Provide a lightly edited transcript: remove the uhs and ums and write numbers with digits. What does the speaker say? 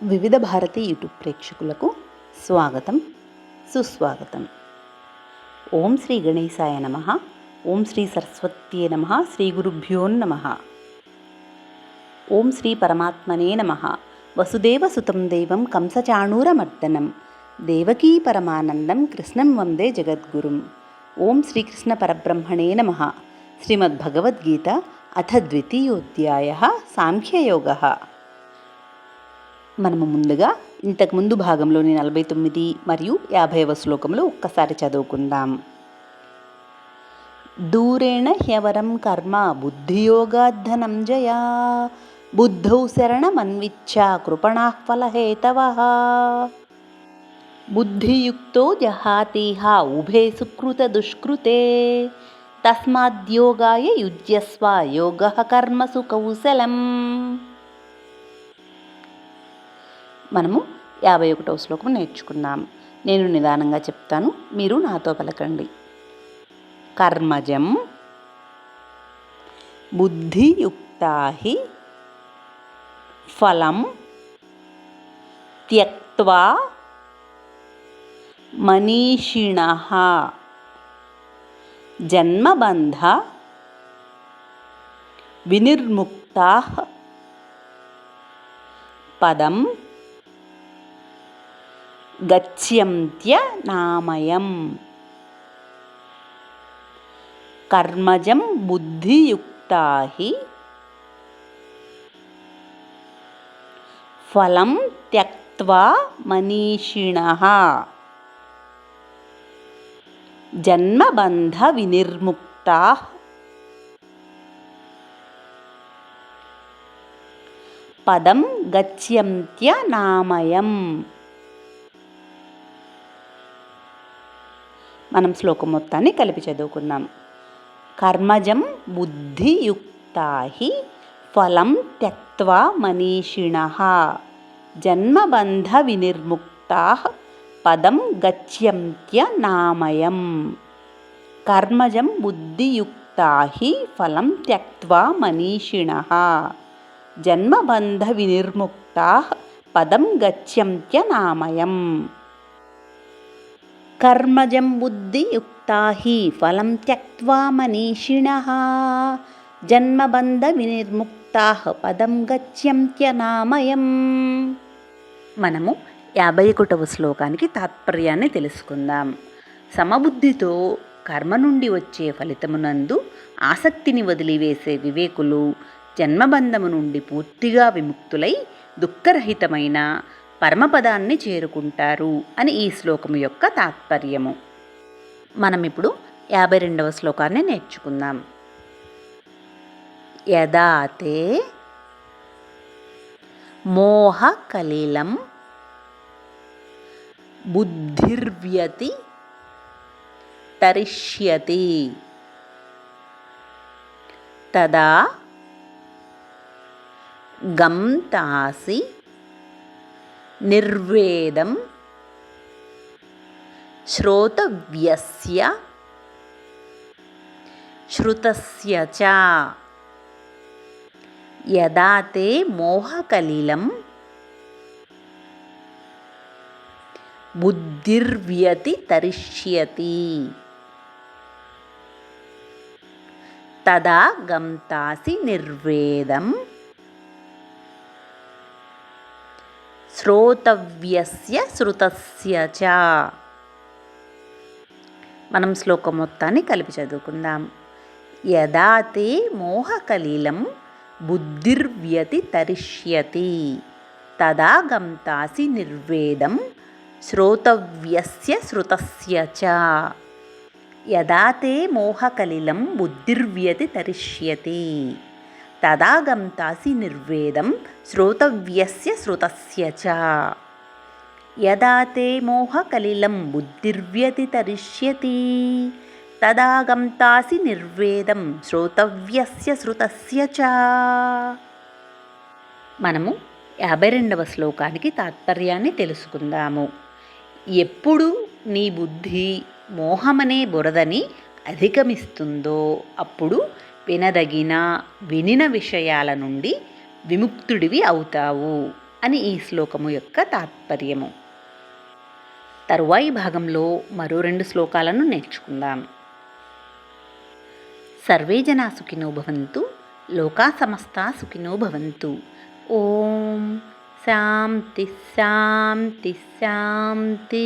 వివిధ భారతి యూట్యూబ్ ప్రేక్షకులకు స్వాగతం, సుస్వాగతం. ఓం శ్రీ గణేశాయ నమః. ఓం శ్రీ సరస్వత్యే నమః. శ్రీ గురుభ్యో నమః. ఓం శ్రీ పరమాత్మనే నమః. వసుదేవసుతం దేవం కంసచాణూరమర్దనం దేవకీ పరమానందం కృష్ణం వందే జగద్గురుం. ఓం శ్రీకృష్ణ పరబ్రహ్మణే నమః. శ్రీమద్భగవద్గీత అథ ద్వితీయోధ్యాయః సాంఖ్యయోగః. మనము ముందుగా ఇంతకుముందు భాగంలోని 49 మరియు 50వ శ్లోకములు ఒక్కసారి చదువుకుందాం. దూరేణ హ్యవరం కర్మ బుద్ధియోగాద్ధనం జయా బుద్ధౌ శరణమన్విచ్చ కృపణాః ఫలహేతవః బుద్ధియుక్తో జహాతిహ ఉభే సుకృత దుష్కృతే తస్మాద్యోగాయ యుజ్యస్వ యోగః కర్మసు కౌశలం. మనము 51వ శ్లోకం నేర్చుకుందాం. నేను నిదానంగా చెప్తాను, మీరు నాతో పలకండి. కర్మజం బుద్ధియుక్తా హి ఫలం త్యక్త్వా మనీషిణః జన్మబంధ వినిర్ముక్తాః పదం గచ్యంత్యనామయం. కర్మజం బుద్ధియుక్తా హి ఫలం త్యక్త్వా మనీషిణః జన్మబంధ వినిర్ముక్తాః పదం గచ్యంత్యనామయం. మనం శ్లోకం మొత్తాన్ని కలిపి చదువుకుందాం. కర్మజం బుద్ధియుక్తా హి ఫలం త్యక్త్వా మనీషిణః జన్మబంధ వినిర్ముక్తాః పదం గచ్యంత్యనామయం. కర్మజం బుద్ధియుక్తా హి ఫలం త్యక్త్వా మనీషిణః జన్మబంధ వినిర్ముక్తాః పదం గచ్యంత్యనామయం. కర్మజం బుద్ధియుక్తా హి ఫలం త్యక్త్వా మనీషిణః జన్మబంధ వినిర్ముక్తాః పదం గచ్యంత్యనామయం. మనము 51వ శ్లోకానికి తాత్పర్యాన్ని తెలుసుకుందాం. సమబుద్ధితో కర్మ నుండి వచ్చే ఫలితమునందు ఆసక్తిని వదిలివేసే వివేకులు జన్మబంధము నుండి పూర్తిగా విముక్తులై దుఃఖరహితమైన పరమపదాన్ని చేరుకుంటారు అని ఈ శ్లోకము యొక్క తాత్పర్యము. మనం ఇప్పుడు 52వ శ్లోకాన్ని నేర్చుకుందాం. యదాతే మోహకలిలం బుద్ధిర్వ్యతి తరిష్యతి తదా గంతాసి నిర్వేదం శ్రోతవ్యస్య శ్రుతస్య చ. యదా తే మోహకలిలం బుద్ధిర్వ్యతి తరిష్యతి తదా గంతాసి నిర్వేదం శ్రోతవ్యస్య శ్రుతస్య చ. మనం శ్లోకం మొత్తాన్ని కలిపి చదువుకుందాం. యదా తే మోహకలిలం బుద్ధిర్వ్యతి తరిష్యతి తదా గంతాసి నిర్వేదం శ్రోతవ్యస్య శ్రుతస్య చ. యదా తే మోహకలిలం బుద్ధిర్వ్యతి తరిష్యతి తదా గంతాసి నిర్వేదం శ్రోతవ్యస్య శ్రుతస్య చ. యదా తే మోహకలిలం బుద్ధిర్వ్యతి తరిష్యతి తదా గంతాసి నిర్వేదం శ్రోతవ్యస్య శ్రుతస్య చ. మనము 52వ శ్లోకానికి తాత్పర్యాన్ని తెలుసుకుందాము. ఎప్పుడు నీ బుద్ధి మోహమనే బురదని అధిగమిస్తుందో అప్పుడు వినదగిన వినిన విషయాల నుండి విముక్తుడివి అవుతావు అని ఈ శ్లోకము యొక్క తాత్పర్యము. తరువాయి భాగంలో మరో 2 శ్లోకాలను నేర్చుకుందాం. సర్వే జనా సుఖినో భవంతు, లోకా సమస్తా సుఖినో భవంతు. ఓం శాంతి శాంతి శాంతి.